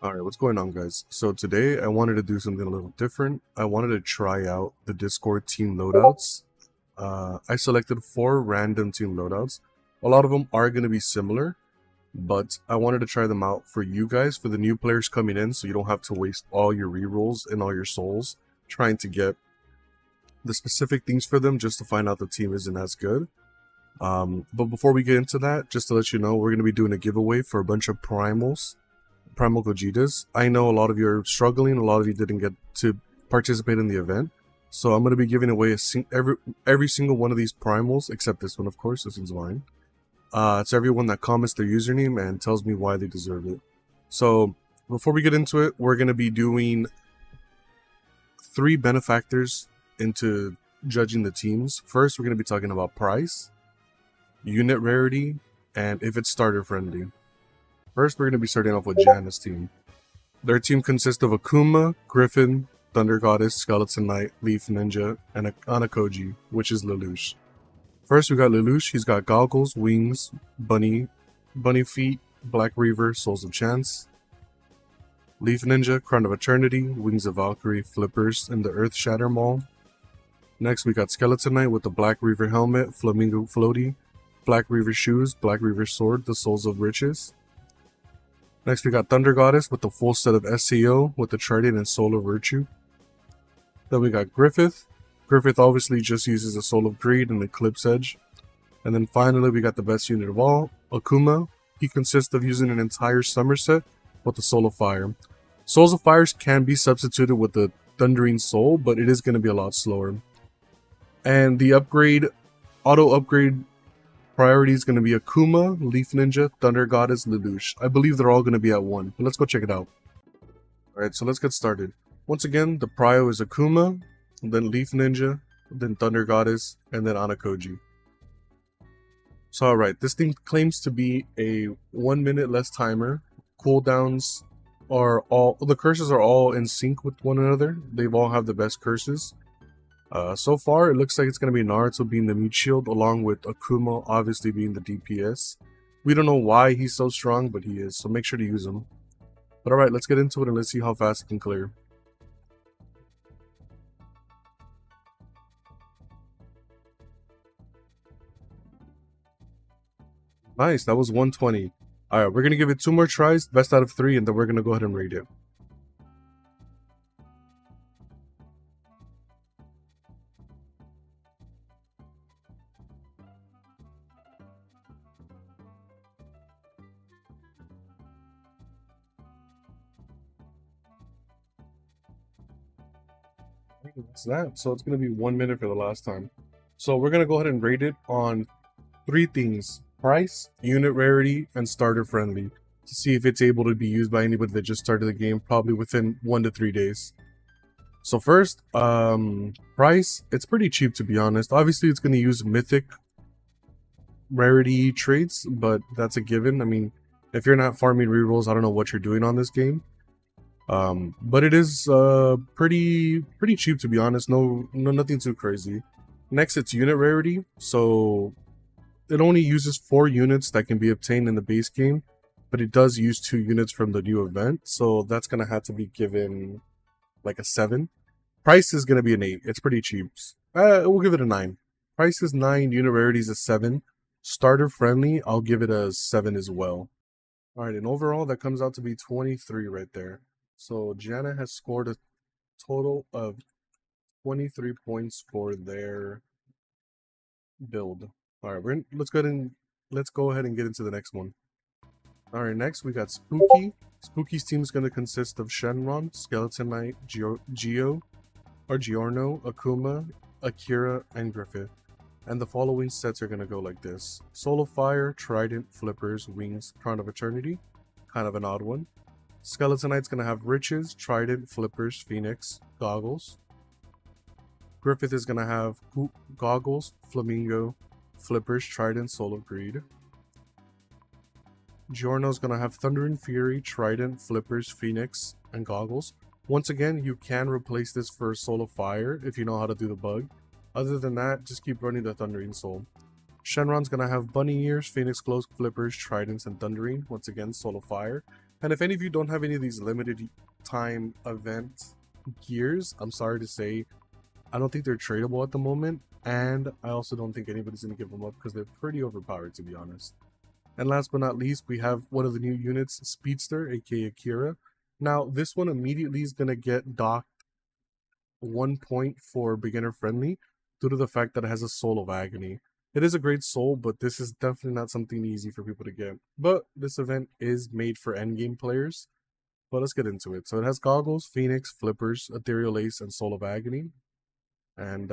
Alright, what's going on, guys? So today I wanted to do something a little different. I wanted to try out the Discord team loadouts. I selected 4 random team loadouts. A lot of them are going to be similar, but I wanted to try them out for you guys, for the new players coming in, so you don't have to waste all your rerolls and all your souls trying to get the specific things for them just to find out the team isn't as good. But before we get into that, just to let you know, we're going to be doing a giveaway for a bunch of Primal Gojitas. I know a lot of you are struggling, a lot of you didn't get to participate in the event. So I'm going to be giving away every single one of these primals, except this one, of course. This one's mine. It's everyone that comments their username and tells me why they deserve it. So before we get into it, we're going to be doing 3 benefactors into judging the teams. First, we're going to be talking about price, unit rarity, and if it's starter friendly. First, we're going to be starting off with Janna's team. Their team consists of Akuma, Griffin, Thunder Goddess, Skeleton Knight, Leaf Ninja, and Anakoji, which is Lelouch. First, we got Lelouch. He's got Goggles, Wings, Bunny Feet, Black Reaver, Souls of Chance. Leaf Ninja, Crown of Eternity, Wings of Valkyrie, Flippers, and the Earth Shatter Maul. Next, we got Skeleton Knight with the Black Reaver Helmet, Flamingo Floaty, Black Reaver Shoes, Black Reaver Sword, the Souls of Riches. Next, we got Thunder Goddess with the full set of SCO with the Trident and Soul of Virtue. Then we got Griffith. Griffith obviously just uses the Soul of Greed and Eclipse Edge. And then finally, we got the best unit of all, Akuma. He consists of using an entire Somerset with the Soul of Fire. Souls of Fires can be substituted with the Thundering Soul, but it is going to be a lot slower. And the auto upgrade priority is going to be Akuma, Leaf Ninja, Thunder Goddess, Lelouch. I believe they're all going to be at 1, but let's go check it out. Alright, so let's get started. Once again, the prio is Akuma, then Leaf Ninja, then Thunder Goddess, and then Anakoji. So alright, this thing claims to be a 1 minute less timer. Cooldowns are the curses are all in sync with one another. They all have the best curses. So far, it looks like it's going to be Naruto being the meat shield, along with Akuma obviously being the DPS. We don't know why he's so strong, but he is, so make sure to use him. But alright, let's get into it and let's see how fast it can clear. Nice, that was 120. Alright, we're going to give it 2 more tries, best out of 3, and then we're going to go ahead and rate it. That's that. So it's going to be 1 minute for the last time. So we're going to go ahead and rate it on 3 things: price, unit rarity, and starter friendly, to see if it's able to be used by anybody that just started the game, probably within 1 to 3 days. So first, price, it's pretty cheap, to be honest. Obviously, it's going to use mythic rarity traits, but that's a given. I mean, if you're not farming rerolls, I don't know what you're doing on this game. But it is pretty cheap, to be honest. Nothing too crazy. Next, it's unit rarity. So it only uses 4 units that can be obtained in the base game, but it does use 2 units from the new event, so that's gonna have to be given like a 7. Price is gonna be an 8. It's pretty cheap. We'll give it a 9. Price is 9, unit rarity is a 7. Starter friendly, I'll give it a 7 as well. Alright, and overall that comes out to be 23 right there. So Janna has scored a total of 23 points for their build. Alright, let's go ahead and get into the next one. Alright, next we got Spooky. Spooky's team is going to consist of Shenron, Skeleton Knight, Giorno, Akuma, Akira, and Griffith. And the following sets are going to go like this: Soul of Fire, Trident, Flippers, Wings, Crown of Eternity. Kind of an odd one. Skeleton Knight's going to have Riches, Trident, Flippers, Phoenix, Goggles. Griffith is going to have Goggles, Flamingo, Flippers, Trident, Soul of Greed. Giorno's going to have Thunder and Fury, Trident, Flippers, Phoenix, and Goggles. Once again, you can replace this for Soul of Fire if you know how to do the bug. Other than that, just keep running the Thundering Soul. Shenron's going to have Bunny Ears, Phoenix Glows, Flippers, Tridents, and Thundering. Once again, Soul of Fire. And if any of you don't have any of these limited time event gears, I'm sorry to say, I don't think they're tradable at the moment. And I also don't think anybody's going to give them up because they're pretty overpowered, to be honest. And last but not least, we have one of the new units, Speedster, aka Akira. Now, this one immediately is going to get docked 1 point for beginner friendly due to the fact that it has a Soul of Agony. It is a great soul, but this is definitely not something easy for people to get. But this event is made for endgame players. But let's get into it. So it has Goggles, Phoenix, Flippers, Ethereal Ace, and Soul of Agony. And,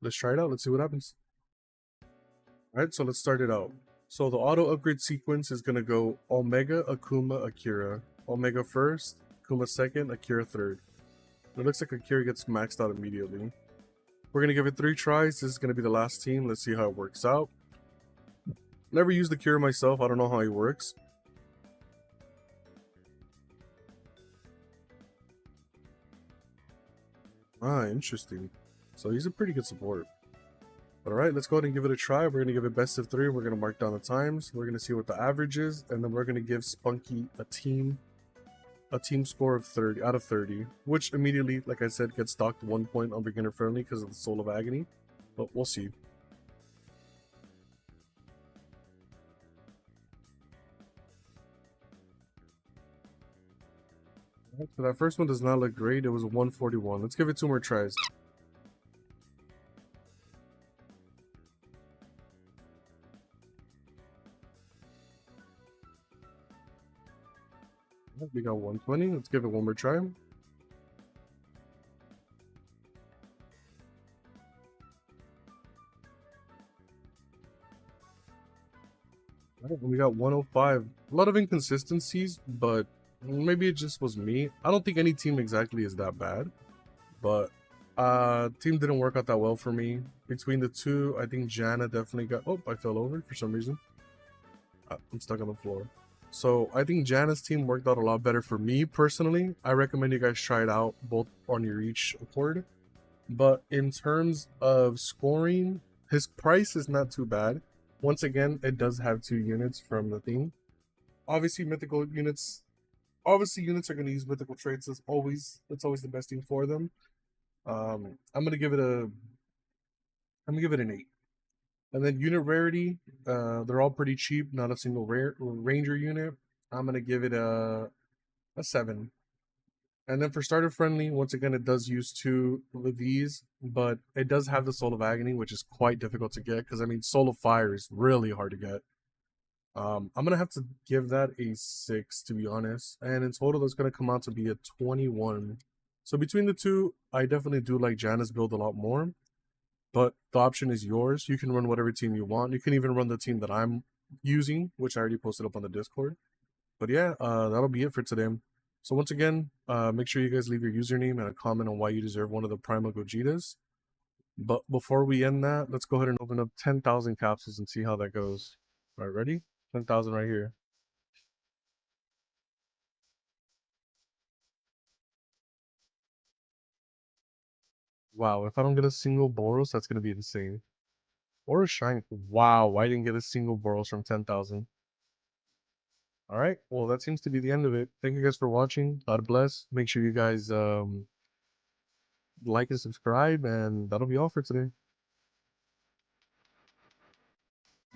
let's try it out. Let's see what happens. Alright, so let's start it out. So the auto upgrade sequence is going to go Omega, Akuma, Akira. Omega first, Akuma second, Akira third. It looks like Akira gets maxed out immediately. We're going to give it 3 tries. This is going to be the last team. Let's see how it works out. Never used Akira myself. I don't know how he works. Ah, interesting. So he's a pretty good support. But alright, let's go ahead and give it a try. We're going to give it best of 3. We're going to mark down the times. We're going to see what the average is. And then we're going to give Spunky a team score of 30 out of 30, which immediately, like I said, gets docked 1 point on beginner friendly because of the Soul of Agony. But we'll see. Right, so that first one does not look great. It was 141. Let's give it 2 more tries. We got 120. Let's give it 1 more try. We got 105. A lot of inconsistencies, but maybe it just was me. I don't think any team exactly is that bad, but team didn't work out that well for me. Between the two, I think Janna definitely got... Oh, I fell over for some reason. I'm stuck on the floor. So I think Janna's team worked out a lot better for me personally. I recommend you guys try it out both on your each accord. But in terms of scoring, his price is not too bad. Once again, it does have 2 units from the theme. Obviously, mythical units. Obviously, units are going to use mythical traits as always. It's always the best thing for them. I'm gonna give it an 8. And then unit rarity, they're all pretty cheap. Not a single rare ranger unit. I'm gonna give it a 7. And then for starter friendly, once again, it does use 2 of these, but it does have the Soul of Agony, which is quite difficult to get because I mean, Soul of Fire is really hard to get. I'm gonna have to give that a 6 to be honest, and in total, that's gonna come out to be a 21. So between the two, I definitely do like Janna's build a lot more, but the option is yours. You can run whatever team you want. You can even run the team that I'm using, which I already posted up on the Discord. But yeah, that'll be it for today. So once again, make sure you guys leave your username and a comment on why you deserve one of the Primal Gojitas. But before we end that, let's go ahead and open up 10,000 capsules and see how that goes. All right, ready? 10,000 right here. Wow, if I don't get a single Boros, that's going to be insane. Or a Shine. Wow, I didn't get a single Boros from 10,000. Alright, well, that seems to be the end of it. Thank you guys for watching. God bless. Make sure you guys like and subscribe, and that'll be all for today.